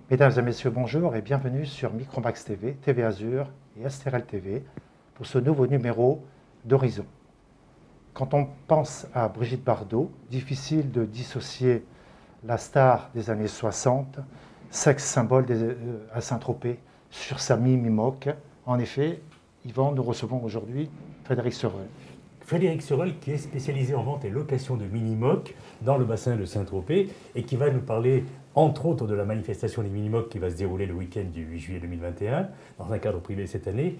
Mesdames et messieurs, bonjour et bienvenue sur Micromax TV, TV Azur et Astérel TV pour ce nouveau numéro d'Horizon. Quand on pense à Brigitte Bardot, difficile de dissocier la star des années 60, sexe symbole à Saint-Tropez, sur sa Mimi-Moque. En effet, Yvan, nous recevons aujourd'hui Frédéric Sereul. Frédéric Sereul qui est spécialisé en vente et location de Mini-Moque dans le bassin de Saint-Tropez et qui va nous parler entre autres de la manifestation des Mini-Moques qui va se dérouler le week-end du 8 juillet 2021 dans un cadre privé cette année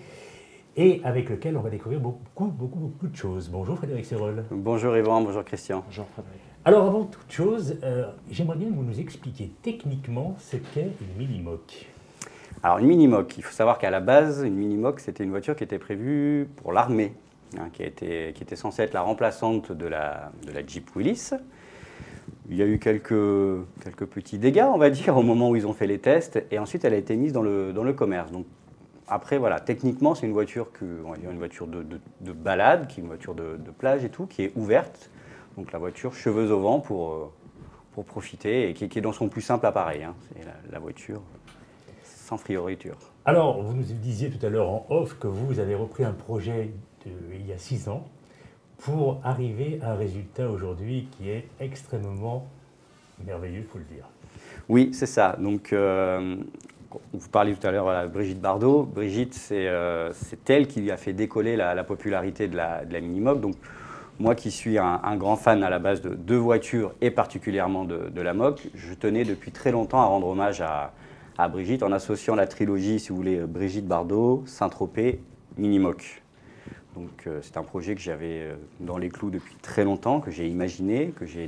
et avec lequel on va découvrir beaucoup de choses. Bonjour Frédéric Sereul. Bonjour Yvan, bonjour Christian. Bonjour Frédéric. Alors avant toute chose, j'aimerais bien que vous nous expliquiez techniquement ce qu'est une Mini-Moque. Alors une Mini-Moque, il faut savoir qu'à la base, une Mini-Moque c'était une voiture qui était prévue pour l'armée, qui était censée être la remplaçante de la Jeep Willys. Il y a eu quelques petits dégâts, on va dire, au moment où ils ont fait les tests, et ensuite elle a été mise dans le commerce. Donc, après, voilà, techniquement, c'est une voiture, une voiture de balade, qui est une voiture de plage et tout, qui est ouverte. Donc la voiture cheveux au vent pour profiter, et qui est dans son plus simple appareil. C'est la voiture sans frioriture. Alors, vous nous disiez tout à l'heure en off que vous avez repris un projet il y a 6 ans, pour arriver à un résultat aujourd'hui qui est extrêmement merveilleux, il faut le dire. Oui, c'est ça. Donc, vous parliez tout à l'heure de Brigitte Bardot. Brigitte, c'est elle qui lui a fait décoller la popularité de la Mini-Moque. Donc, moi qui suis un grand fan à la base de voitures et particulièrement de la Moque, je tenais depuis très longtemps à rendre hommage à Brigitte en associant la trilogie, si vous voulez, Brigitte Bardot, Saint-Tropez, Mini-Moque. Donc c'est un projet que j'avais dans les clous depuis très longtemps, que j'ai imaginé, que j'ai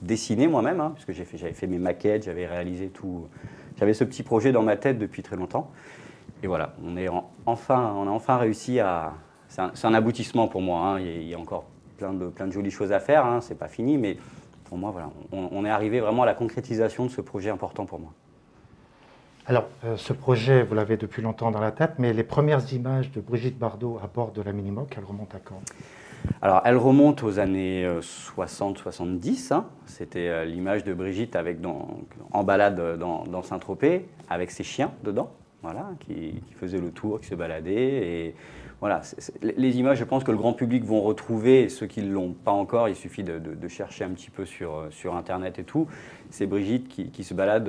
dessiné moi-même, puisque j'avais fait mes maquettes, j'avais réalisé tout. J'avais ce petit projet dans ma tête depuis très longtemps. Et voilà, on a enfin réussi à... C'est un aboutissement pour moi, il y a encore plein de jolies choses à faire, c'est pas fini, mais pour moi, voilà, on est arrivé vraiment à la concrétisation de ce projet important pour moi. Alors, ce projet, vous l'avez depuis longtemps dans la tête, mais les premières images de Brigitte Bardot à bord de la Mini-Moque, elles remontent à quand? Alors, elles remontent aux années 60-70. C'était l'image de Brigitte en balade dans Saint-Tropez, avec ses chiens dedans, voilà, qui faisaient le tour, qui se baladaient. Et voilà, les images, je pense que le grand public vont retrouver, et ceux qui ne l'ont pas encore, il suffit de chercher un petit peu sur Internet et tout. C'est Brigitte qui se balade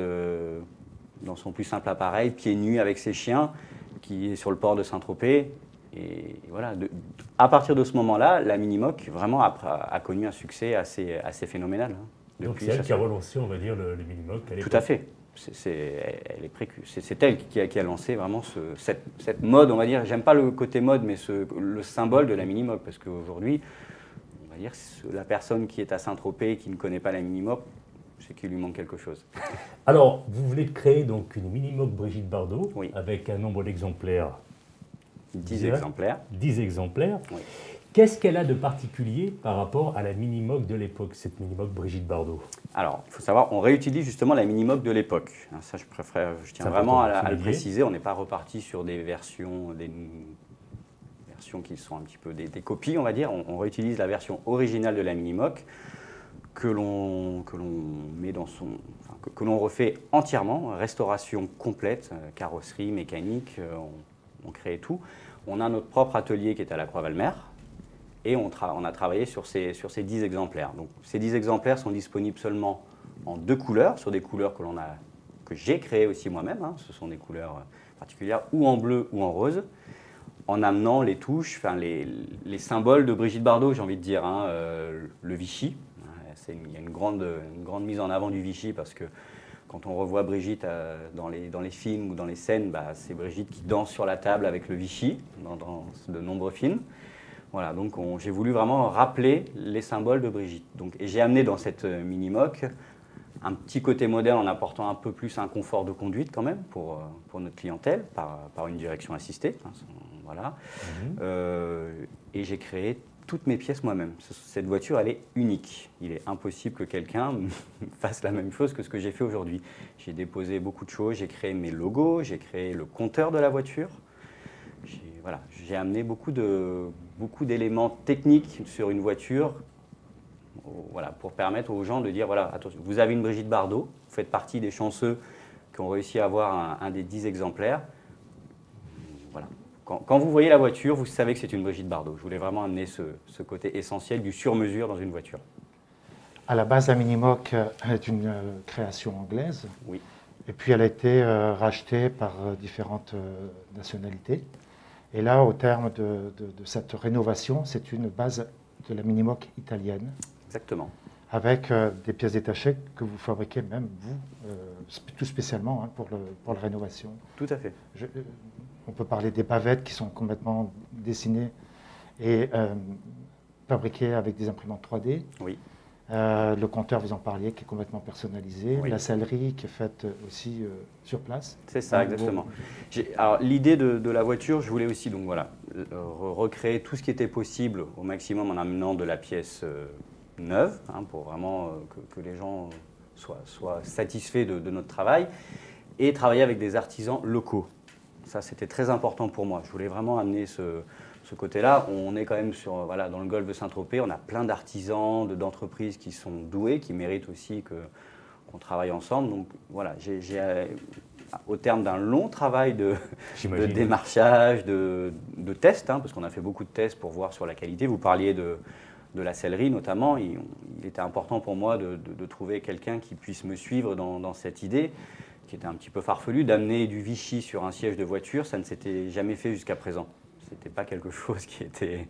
dans son plus simple appareil, pieds nus avec ses chiens, qui est sur le port de Saint-Tropez. Et voilà, à partir de ce moment-là, la Mini-Moque vraiment a connu un succès assez phénoménal. Donc c'est elle qui a relancé, on va dire, le Mini-Moque à l'époque. Tout à fait. C'est elle qui a lancé vraiment cette mode, on va dire. J'aime pas le côté mode, mais le symbole de la Mini-Moque, parce qu'aujourd'hui, on va dire, la personne qui est à Saint-Tropez, qui ne connaît pas la Mini-Moque, c'est qu'il lui manque quelque chose. Alors, vous voulez créer donc une Mini-Moque Brigitte Bardot, oui, avec un nombre d'exemplaires 10 exemplaires. 10 exemplaires. Oui. Qu'est-ce qu'elle a de particulier par rapport à la Mini-Moque de l'époque, cette Mini-Moque Brigitte Bardot? Alors, il faut savoir, on réutilise justement la Mini-Moque de l'époque. Ça, je tiens vraiment à le préciser. On n'est pas reparti sur des versions qui sont un petit peu des copies, on va dire. On réutilise la version originale de la Mini-Moque, que l'on met que l'on refait entièrement, restauration complète, carrosserie, mécanique, on crée tout. On a notre propre atelier qui est à la Croix-Valmer et on a travaillé sur ces 10 exemplaires. Donc, ces 10 exemplaires sont disponibles seulement en 2 couleurs, sur des couleurs que j'ai créées aussi moi-même. Ce sont des couleurs particulières, ou en bleu ou en rose, en amenant les touches, les symboles de Brigitte Bardot, j'ai envie de dire, le Vichy. Il y a une grande mise en avant du Vichy parce que quand on revoit Brigitte dans les films ou dans les scènes, c'est Brigitte qui danse sur la table avec le Vichy dans de nombreux films. Voilà, donc j'ai voulu vraiment rappeler les symboles de Brigitte. Et j'ai amené dans cette Mini-Moque un petit côté moderne en apportant un peu plus un confort de conduite quand même pour notre clientèle par une direction assistée. Voilà. Et j'ai créé toutes mes pièces moi-même. Cette voiture, elle est unique. Il est impossible que quelqu'un fasse la même chose que ce que j'ai fait aujourd'hui. J'ai déposé beaucoup de choses, j'ai créé mes logos, j'ai créé le compteur de la voiture, j'ai voilà, j'ai amené beaucoup d'éléments techniques sur une voiture, voilà, pour permettre aux gens de dire, voilà, attention, vous avez une Brigitte Bardot, vous faites partie des chanceux qui ont réussi à avoir un des 10 exemplaires. Voilà. Quand vous voyez la voiture, vous savez que c'est une Brigitte Bardot. Je voulais vraiment amener ce côté essentiel du sur-mesure dans une voiture. À la base, la Minimoc est une création anglaise. Oui. Et puis elle a été rachetée par différentes nationalités. Et là, au terme de cette rénovation, c'est une base de la Minimoc italienne. Exactement. Avec des pièces détachées que vous fabriquez même, vous, tout spécialement pour la rénovation. Tout à fait. On peut parler des bavettes qui sont complètement dessinées et fabriquées avec des imprimantes 3D. Oui. Le compteur, vous en parliez, qui est complètement personnalisé. Oui. La sellerie qui est faite aussi sur place. C'est ça, exactement. Alors, l'idée de la voiture, je voulais aussi donc, voilà, recréer tout ce qui était possible au maximum en amenant de la pièce neuve, pour vraiment que les gens soient satisfaits de notre travail, et travailler avec des artisans locaux. Ça, c'était très important pour moi. Je voulais vraiment amener ce côté-là. On est quand même voilà, dans le golfe de Saint-Tropez. On a plein d'artisans, d'entreprises qui sont doués, qui méritent aussi qu'on travaille ensemble. Donc voilà, au terme d'un long travail de démarchage, de tests, parce qu'on a fait beaucoup de tests pour voir sur la qualité. Vous parliez de la sellerie notamment. Il était important pour moi de trouver quelqu'un qui puisse me suivre dans cette idée, qui était un petit peu farfelu, d'amener du Vichy sur un siège de voiture. Ça ne s'était jamais fait jusqu'à présent. Ce n'était pas quelque chose qui était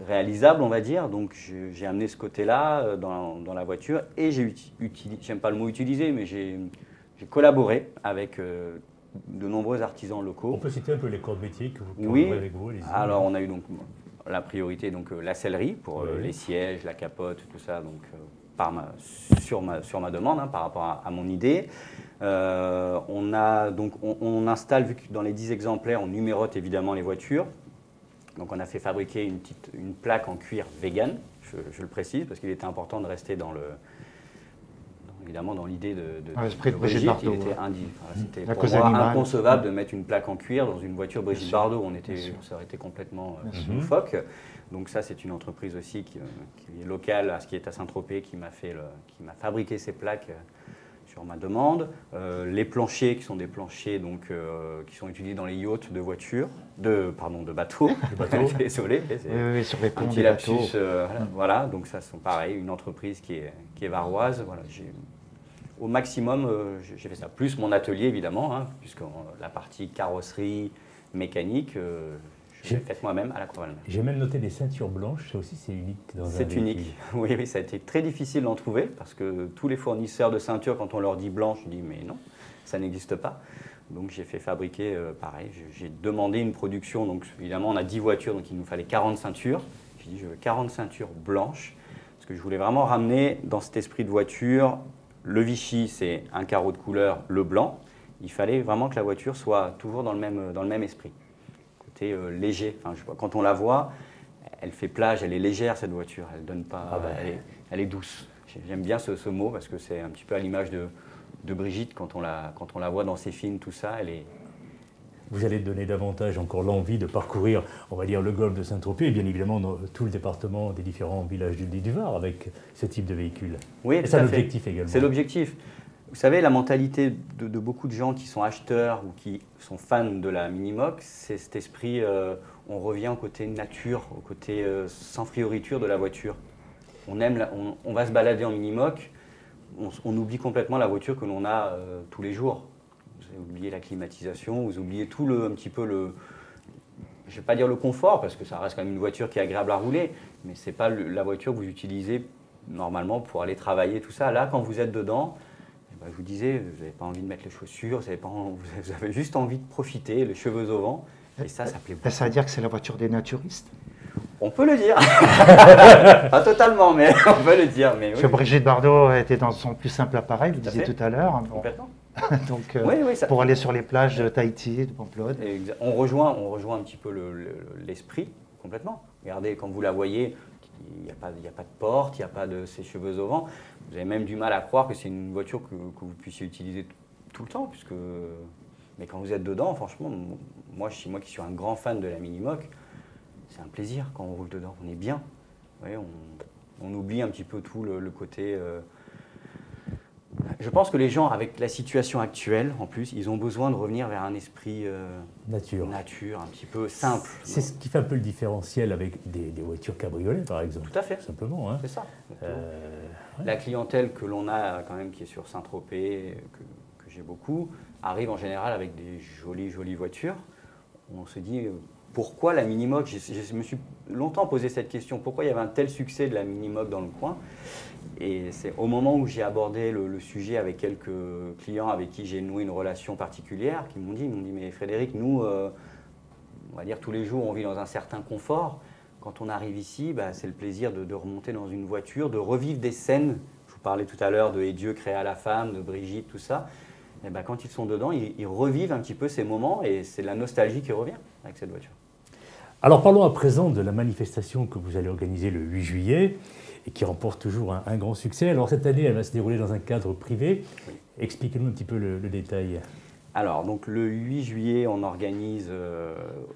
réalisable, on va dire. Donc j'ai amené ce côté-là dans la voiture et j'ai utilisé, j'aime pas le mot utiliser, mais j'ai collaboré avec de nombreux artisans locaux. On peut citer un peu les corps de métier que vous oui. avec vous. Alors on a eu donc la priorité, donc la sellerie pour les sièges, la capote, tout ça, donc sur ma demande, par rapport à mon idée. On installe, vu que dans les 10 exemplaires, on numérote évidemment les voitures. Donc on a fait fabriquer une plaque en cuir vegan, je le précise, parce qu'il était important de rester évidemment dans l'idée de Brigitte Bardot. C'était pour moi inconcevable de mettre une plaque en cuir dans une voiture Brigitte Bardot. Ça aurait été complètement loufoque. Donc ça, c'est une entreprise aussi qui est locale, qui est à Saint-Tropez, qui m'a fabriqué ces plaques sur ma demande. Les planchers, qui sont des planchers qui sont utilisés dans les yachts de voitures, de bateaux. Désolé, oui, sur les ponts des bateaux. Voilà, donc ça, c'est pareil, une entreprise qui est varoise. Voilà, au maximum, j'ai fait ça. Plus mon atelier, évidemment, puisque la partie carrosserie, mécanique, je l'ai faite moi-même à la Croix-Valmer. J'ai même noté des ceintures blanches, ça aussi c'est unique dans un véhicule. C'est unique, oui, ça a été très difficile d'en trouver parce que tous les fournisseurs de ceintures, quand on leur dit blanche, je dis mais non, ça n'existe pas. Donc j'ai fait fabriquer, pareil, j'ai demandé une production, donc évidemment on a 10 voitures, donc il nous fallait 40 ceintures. J'ai dit je veux 40 ceintures blanches parce que je voulais vraiment ramener dans cet esprit de voiture, le Vichy c'est un carreau de couleur, le blanc. Il fallait vraiment que la voiture soit toujours dans le même esprit. Léger. Quand on la voit, elle fait plage, elle est légère cette voiture, elle donne pas, elle est douce. J'aime bien ce mot parce que c'est un petit peu à l'image de Brigitte quand on la voit dans ses films, tout ça, elle est. Vous allez donner davantage encore l'envie de parcourir, on va dire, le golfe de Saint-Tropez et bien évidemment dans tout le département des différents villages du Var avec ce type de véhicule. Oui, c'est l'objectif également. C'est l'objectif. Vous savez, la mentalité de beaucoup de gens qui sont acheteurs ou qui sont fans de la Minimoc, c'est cet esprit, on revient au côté nature, au côté sans frioriture de la voiture. On va se balader en Minimoc, on oublie complètement la voiture que l'on a tous les jours. Vous oubliez la climatisation, vous oubliez tout un petit peu je ne vais pas dire le confort, parce que ça reste quand même une voiture qui est agréable à rouler, mais ce n'est pas la voiture que vous utilisez normalement pour aller travailler, tout ça. Là, quand vous êtes dedans, je vous disais, vous n'avez pas envie de mettre les chaussures, vous avez juste envie de profiter, les cheveux au vent, et ça plaît beaucoup. Ça veut dire que c'est la voiture des naturistes? On peut le dire. Pas totalement, mais on peut le dire. Mais oui. Brigitte Bardot était dans son plus simple appareil, vous disiez tout à l'heure. Complètement. Donc, pour aller sur les plages de Tahiti, de Pamplonne. On rejoint un petit peu l'esprit, complètement. Regardez, quand vous la voyez, il n'y a pas de porte, il n'y a pas de ses cheveux au vent. Vous avez même du mal à croire que c'est une voiture que vous puissiez utiliser tout le temps, puisque Mais quand vous êtes dedans, franchement, moi qui suis un grand fan de la Minimoc, c'est un plaisir quand on roule dedans, on est bien. Vous voyez, on oublie un petit peu tout le côté... Je pense que les gens, avec la situation actuelle, en plus, ils ont besoin de revenir vers un esprit nature, un petit peu simple. C'est ce qui fait un peu le différentiel avec des voitures cabriolets, par exemple. Tout à fait. Tout simplement. Hein. C'est ça. La clientèle que l'on a quand même, qui est sur Saint-Tropez, que j'ai beaucoup, arrive en général avec des jolies voitures. On se dit, pourquoi la Minimoc? Je me suis longtemps posé cette question. Pourquoi il y avait un tel succès de la Minimoc dans le coin? Et c'est au moment où j'ai abordé le sujet avec quelques clients avec qui j'ai noué une relation particulière, qui m'ont dit, mais Frédéric, nous, on va dire tous les jours, on vit dans un certain confort. Quand on arrive ici, c'est le plaisir de remonter dans une voiture, de revivre des scènes. Je vous parlais tout à l'heure de « Et Dieu créa la femme », de Brigitte, tout ça. Et quand ils sont dedans, ils revivent un petit peu ces moments et c'est la nostalgie qui revient avec cette voiture. Alors parlons à présent de la manifestation que vous allez organiser le 8 juillet et qui remporte toujours un grand succès. Alors cette année, elle va se dérouler dans un cadre privé. Oui. Expliquez-nous un petit peu le détail. Alors donc le 8 juillet, on organise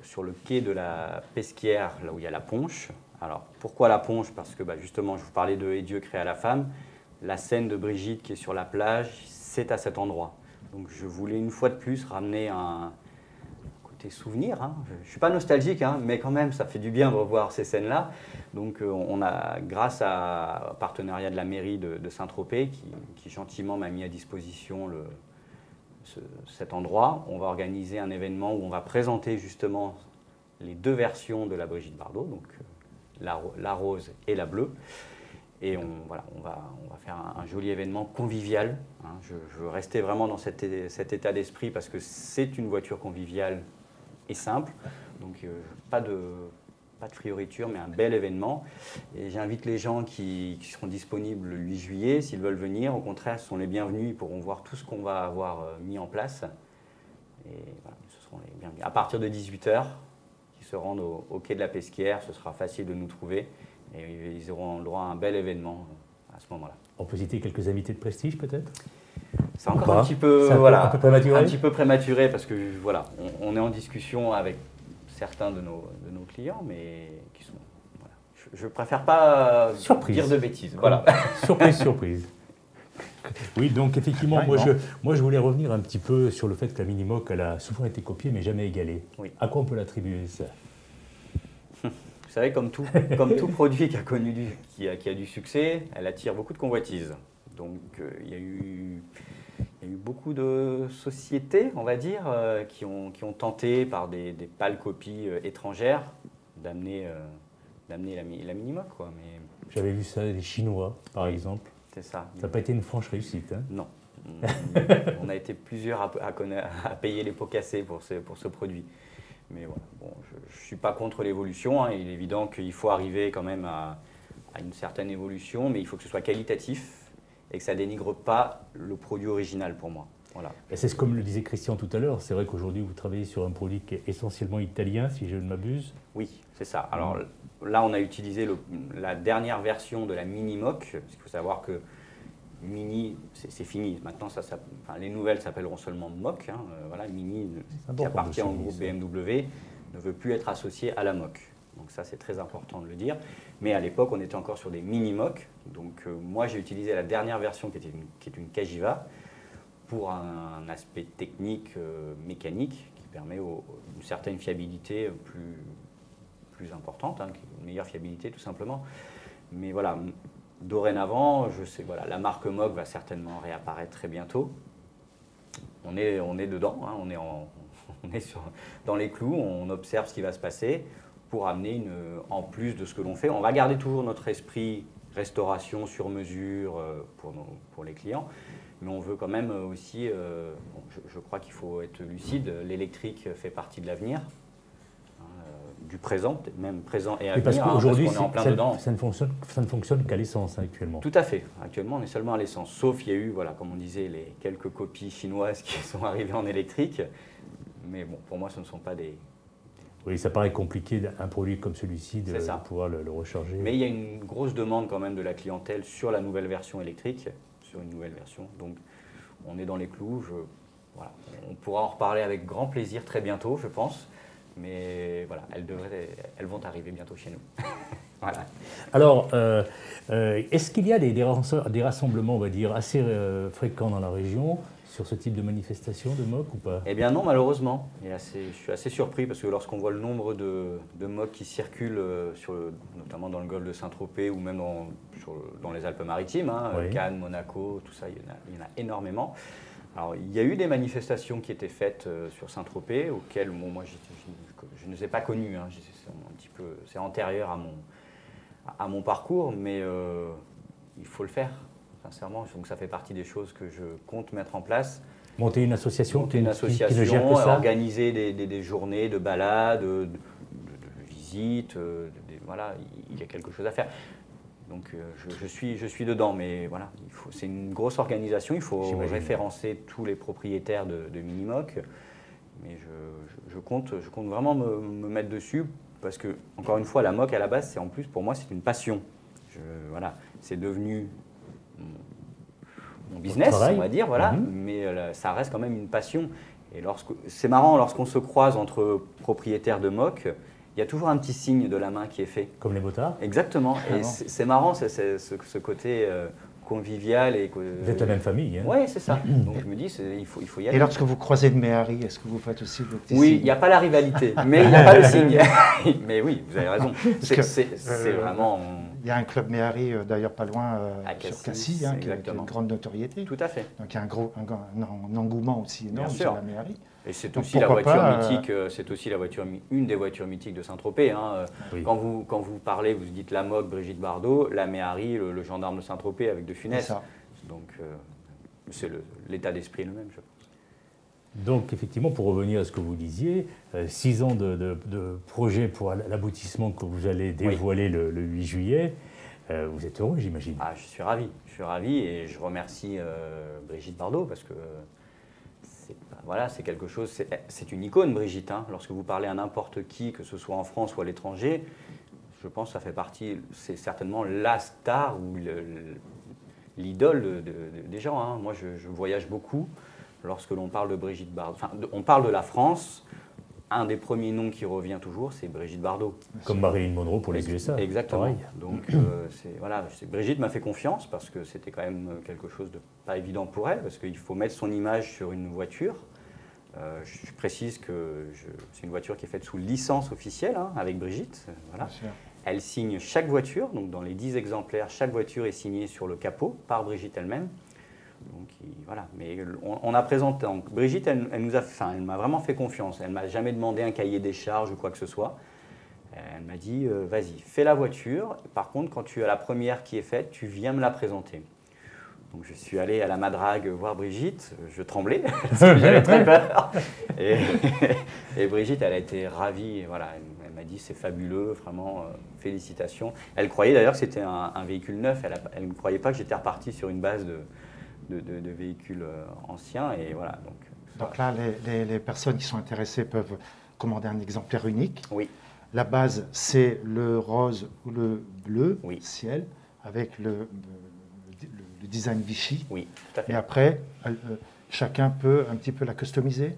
sur le quai de la Pesquière, là où il y a la Ponche. Alors pourquoi la Ponche? Parce que justement, je vous parlais de « Et Dieu créa la femme ». La scène de Brigitte qui est sur la plage, c'est à cet endroit. Donc je voulais une fois de plus ramener un côté souvenir. Hein. Je ne suis pas nostalgique, mais quand même, ça fait du bien de revoir ces scènes-là. Donc on a, grâce au partenariat de la mairie de Saint-Tropez, qui gentiment m'a mis à disposition cet endroit, on va organiser un événement où on va présenter justement les deux versions de la Brigitte Bardot, donc la rose et la bleue. Et on va faire un joli événement convivial. Hein. Je veux rester vraiment dans cet état d'esprit parce que c'est une voiture conviviale et simple. Donc pas de frioriture, mais un bel événement. Et j'invite les gens qui seront disponibles le 8 juillet, s'ils veulent venir. Au contraire, ce sont les bienvenus. Ils pourront voir tout ce qu'on va avoir mis en place. Et voilà, ce seront les bienvenus. À partir de 18h, ils se rendent au quai de la Pesquière. Ce sera facile de nous trouver. Et ils auront le droit à un bel événement à ce moment-là. On peut citer quelques invités de prestige peut-être? C'est encore un petit peu, un peu prématuré. Un petit peu prématuré parce que voilà, on est en discussion avec certains de nos clients, mais qui sont. Voilà. Je ne préfère pas dire de bêtises. Voilà. Surprise. Oui, donc effectivement, moi je voulais revenir un petit peu sur le fait que la Minimoc, elle a souvent été copiée mais jamais égalée. Oui. À quoi on peut l'attribuer ça? Vous savez, comme tout produit qui a du succès, elle attire beaucoup de convoitises. Donc il y a eu beaucoup de sociétés, on va dire, qui ont tenté par des pâles copies étrangères d'amener la Minimoc, quoi. Mais j'avais vu ça des Chinois, par exemple. C'est ça. Ça n'a pas été une franche réussite. Hein? Non. On a été plusieurs à payer les pots cassés pour ce produit. Mais voilà, bon, je ne suis pas contre l'évolution. Hein. Il est évident qu'il faut arriver quand même à une certaine évolution, mais il faut que ce soit qualitatif et que ça ne dénigre pas le produit original pour moi. Voilà. C'est comme le disait Christian tout à l'heure. C'est vrai qu'aujourd'hui, vous travaillez sur un produit qui est essentiellement italien, si je ne m'abuse. Oui, c'est ça. Alors là, on a utilisé la dernière version de la Minimoc. Parce qu'il faut savoir que Mini, c'est fini. Maintenant, les nouvelles s'appelleront seulement Moc. Hein. Voilà, Mini, qui appartient au groupe BMW, ne veut plus être associé à la Moc. Donc ça, c'est très important de le dire. Mais à l'époque, on était encore sur des Minimoc. Donc moi, j'ai utilisé la dernière version qui est une Cagiva pour un aspect technique, mécanique, qui permet une certaine fiabilité plus importante, hein, une meilleure fiabilité tout simplement. Mais voilà. Dorénavant, je sais, voilà, la marque Moc va certainement réapparaître très bientôt. On est dedans, hein, on est dans les clous, on observe ce qui va se passer pour amener en plus de ce que l'on fait. On va garder toujours notre esprit restauration sur mesure pour les clients, mais on veut quand même aussi, je crois qu'il faut être lucide, l'électrique fait partie de l'avenir. Du présent, même présent et à venir. Parce qu'aujourd'hui, on est en plein dedans. Ça ne fonctionne qu'à l'essence actuellement. Tout à fait. Actuellement, on est seulement à l'essence. Sauf il y a eu, voilà, comme on disait, les quelques copies chinoises qui sont arrivées en électrique. Mais bon, pour moi, ce ne sont pas des... Oui, ça paraît compliqué un produit comme celui-ci de pouvoir le recharger. Mais il y a une grosse demande quand même de la clientèle sur la nouvelle version électrique, sur une nouvelle version. Donc, on est dans les clous. voilà. On pourra en reparler avec grand plaisir très bientôt, je pense. Mais voilà, elles vont arriver bientôt chez nous. Voilà. Alors, est-ce qu'il y a des rassemblements, on va dire, assez fréquents dans la région sur ce type de manifestation de MOC ou pas? Eh bien non, malheureusement. Je suis assez surpris parce que lorsqu'on voit le nombre de MOC qui circulent, notamment dans le golfe de Saint-Tropez ou même dans les Alpes-Maritimes, hein, oui. Cannes, Monaco, tout ça, il y en a énormément. Alors, il y a eu des manifestations qui étaient faites sur Saint-Tropez, auxquelles moi je ne les ai pas connues. Hein, c'est antérieur à mon parcours, mais il faut le faire, sincèrement. Donc ça fait partie des choses que je compte mettre en place. Monter une association qui ne gère que ça. Organiser des journées de balades, de visites, voilà, il y a quelque chose à faire. Donc je suis dedans, mais voilà, c'est une grosse organisation, il faut référencer tous les propriétaires de Minimoc. Mais je compte vraiment me mettre dessus parce que, encore une fois, la MOC à la base, pour moi, c'est une passion. Voilà, c'est devenu mon business, on va dire, voilà, mais ça reste quand même une passion. Et c'est marrant, lorsqu'on se croise entre propriétaires de MOC, il y a toujours un petit signe de la main qui est fait. Comme les motards? Exactement. Et c'est marrant, ce côté convivial. Vous êtes la même famille. Hein? Oui, c'est ça. Donc je me dis, il faut y aller. Et lorsque vous croisez une Méhari, est-ce que vous faites aussi le petit Oui, signe? il n'y a pas la rivalité, mais il n'y a pas le signe. Mais oui, vous avez raison. C'est vraiment... Il y a un club Méhari, d'ailleurs pas loin, sur Cassis, hein, qui a une grande notoriété. Tout à fait. Donc il y a un engouement aussi énorme sur la Méhari. Et c'est aussi la voiture mythique, c'est aussi une des voitures mythiques de Saint-Tropez. Hein. Oui. Quand vous parlez, vous dites la MOC, Brigitte Bardot, la Méhari, le gendarme de Saint-Tropez avec De Funès. Donc c'est l'état d'esprit le-même, je pense. Donc effectivement, pour revenir à ce que vous disiez, 6 ans de projet pour l'aboutissement que vous allez dévoiler le 8 juillet, vous êtes heureux, j'imagine. Ah, je suis ravi et je remercie Brigitte Bardot parce que voilà, c'est quelque chose, c'est une icône, Brigitte. Hein. Lorsque vous parlez à n'importe qui, que ce soit en France ou à l'étranger, je pense que ça fait partie, c'est certainement la star ou l'idole des gens. Hein. Moi, je voyage beaucoup. Lorsque l'on parle de Brigitte Bardot, enfin, on parle de la France, un des premiers noms qui revient toujours, c'est Brigitte Bardot. Comme Marilyn Monroe pour les USA. Exactement. Pareil. Donc, Brigitte m'a fait confiance parce que c'était quand même quelque chose de pas évident pour elle, parce qu'il faut mettre son image sur une voiture. Je précise que c'est une voiture qui est faite sous licence officielle, hein, avec Brigitte. Voilà. Elle signe chaque voiture, donc dans les 10 exemplaires, chaque voiture est signée sur le capot par Brigitte elle-même. Donc voilà, mais on a présenté. Donc, Brigitte, elle m'a vraiment fait confiance. Elle m'a jamais demandé un cahier des charges ou quoi que ce soit. Elle m'a dit, vas-y, fais la voiture. Par contre, quand tu as la première qui est faite, tu viens me la présenter. Donc je suis allé à la Madrague voir Brigitte. Je tremblais parce que j'avais très peur. Et Brigitte, elle a été ravie. Voilà, elle m'a dit, c'est fabuleux, vraiment, félicitations. Elle croyait d'ailleurs que c'était un véhicule neuf. Elle ne croyait pas que j'étais reparti sur une base de véhicules anciens. Et voilà, donc là, les personnes qui sont intéressées peuvent commander un exemplaire unique. Oui. La base, c'est le rose ou le bleu ciel avec le design Vichy. Oui, tout à fait. Et après, chacun peut un petit peu la customiser.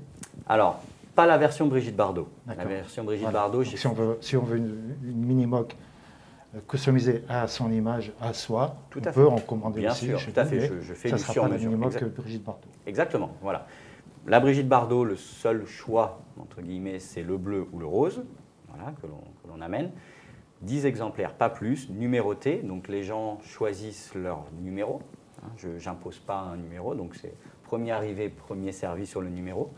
Alors, pas la version Brigitte Bardot. La version Brigitte Bardot, si on veut une Minimoc customisée à son image, à soi, on peut en commander aussi. Bien sûr, tout à fait. Je fais du sur-mesure. Ça sera pas la Minimoc Brigitte Bardot. Exactement, voilà. La Brigitte Bardot, le seul choix, entre guillemets, c'est le bleu ou le rose, voilà, que l'on amène. 10 exemplaires, pas plus, numérotés. Donc les gens choisissent leur numéro. Hein, je n'impose pas un numéro, donc c'est premier arrivé, premier servi sur le numéro.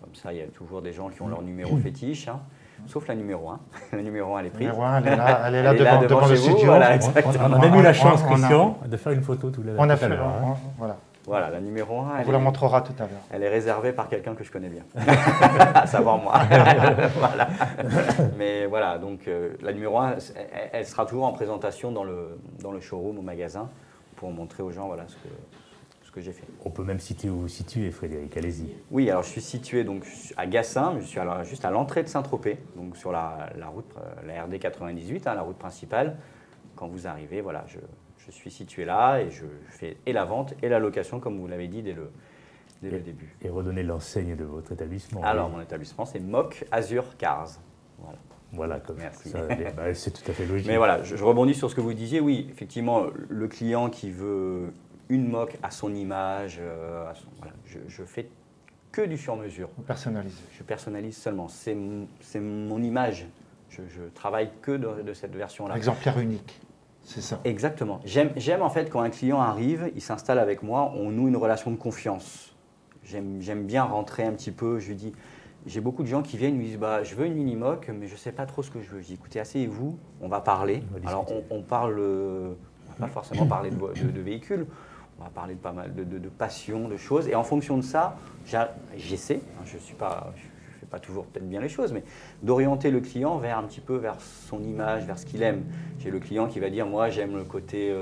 Comme ça, il y a toujours des gens qui ont leur numéro fétiche. Hein. Sauf la numéro 1. La numéro 1, elle est prise. Numéro 1, elle est là devant le studio. Voilà, on a même eu la chance, Christian, de faire une photo tout à l'heure. Voilà, la numéro 1, on vous la montrera tout à l'heure. Elle est réservée par quelqu'un que je connais bien, à savoir moi. Voilà. Mais voilà, donc la numéro 1, elle sera toujours en présentation dans le showroom, au magasin, pour montrer aux gens voilà, ce que j'ai fait. On peut même citer où vous situez, Frédéric, allez-y. Oui, alors je suis situé donc, à Gassin, je suis juste à l'entrée de Saint-Tropez, donc sur la route, la RD 98, hein, la route principale. Quand vous arrivez, voilà, je suis situé là et je fais et la vente et la location, comme vous l'avez dit, dès le début. Et redonner l'enseigne de votre établissement. Alors, mon établissement, c'est Mock Azure Cars. Voilà. Voilà, comme Merci. ça, c'est tout à fait logique. Mais voilà, je rebondis sur ce que vous disiez. Oui, effectivement, le client qui veut une mock à son image, voilà, je fais que du sur-mesure. Vous personnalisez. Je personnalise seulement. C'est mon image. Je travaille que de cette version-là. Exemplaire unique, c'est ça. Exactement. J'aime en fait quand un client arrive, il s'installe avec moi, on noue une relation de confiance. J'aime bien rentrer un petit peu, je lui dis... J'ai beaucoup de gens qui viennent et me disent bah, je veux une mini-mock, mais je ne sais pas trop ce que je veux. Je dis écoutez, asseyez-vous, on va parler. Alors on parle, on va pas forcément parler de véhicules, on va parler de pas mal de passion, de choses. Et en fonction de ça, j'essaie, je ne fais pas toujours peut-être bien les choses, mais d'orienter le client vers un petit peu vers son image, vers ce qu'il aime. J'ai le client qui va dire moi j'aime le côté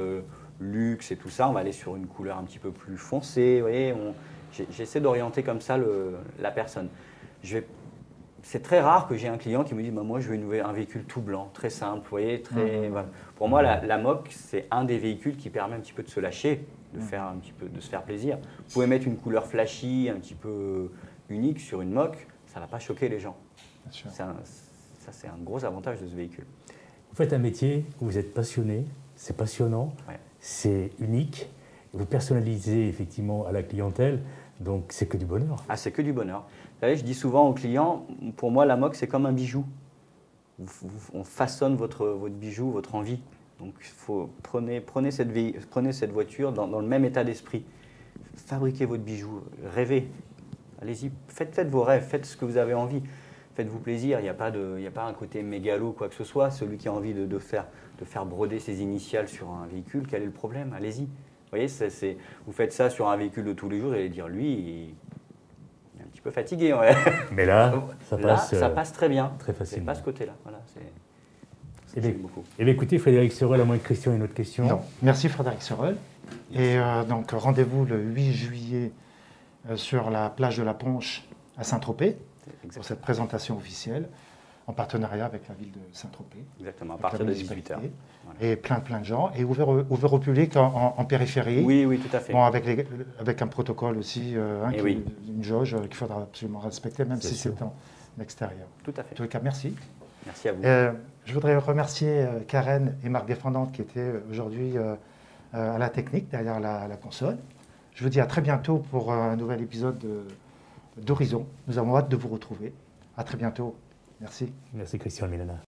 luxe et tout ça, on va aller sur une couleur un petit peu plus foncée. Vous voyez, j'essaie d'orienter comme ça la personne. C'est très rare que j'ai un client qui me dise bah, moi je veux un véhicule tout blanc, très simple, vous voyez, voilà. Pour moi la mock c'est un des véhicules qui permet un petit peu de se lâcher, de se faire plaisir. Vous pouvez mettre une couleur flashy, un petit peu unique sur une mock, ça ne va pas choquer les gens. Ça c'est un gros avantage de ce véhicule. Vous faites un métier où vous êtes passionné, c'est passionnant, c'est unique, vous personnalisez effectivement à la clientèle, donc c'est que du bonheur. Ah, c'est que du bonheur. Vous savez, je dis souvent aux clients, pour moi, la mock, c'est comme un bijou. On façonne votre bijou, votre envie. Donc, prenez cette voiture dans le même état d'esprit. Fabriquez votre bijou, rêvez. Allez-y, faites vos rêves, faites ce que vous avez envie. Faites-vous plaisir, il n'y a pas un côté mégalo ou quoi que ce soit. Celui qui a envie de faire broder ses initiales sur un véhicule, quel est le problème? Allez-y. Vous voyez, vous faites ça sur un véhicule de tous les jours et dire lui, il est un petit peu fatigué. Ouais. Mais là, ça passe très bien. Très facilement. C'est pas ce côté-là. Voilà, j'aime beaucoup. Eh bien, écoutez, Frédéric Sorel, à moins de questions, une autre question. Non. Merci Frédéric Sorel. Et donc rendez-vous le 8 juillet sur la plage de la Ponche à Saint-Tropez pour cette présentation officielle en partenariat avec la ville de Saint-Tropez. Exactement, à partir de 18h. Voilà. Et plein de gens, et ouvert au public en périphérie. Oui, tout à fait. Bon, avec un protocole aussi, une jauge qu'il faudra absolument respecter, même si c'est en extérieur. Tout à fait. En tout cas, merci. Merci à vous. Je voudrais remercier Karen et Marc Défendante qui étaient aujourd'hui à la technique, derrière la console. Je vous dis à très bientôt pour un nouvel épisode d'Horizon. Nous avons hâte de vous retrouver. À très bientôt. Merci. Merci Christian Milana.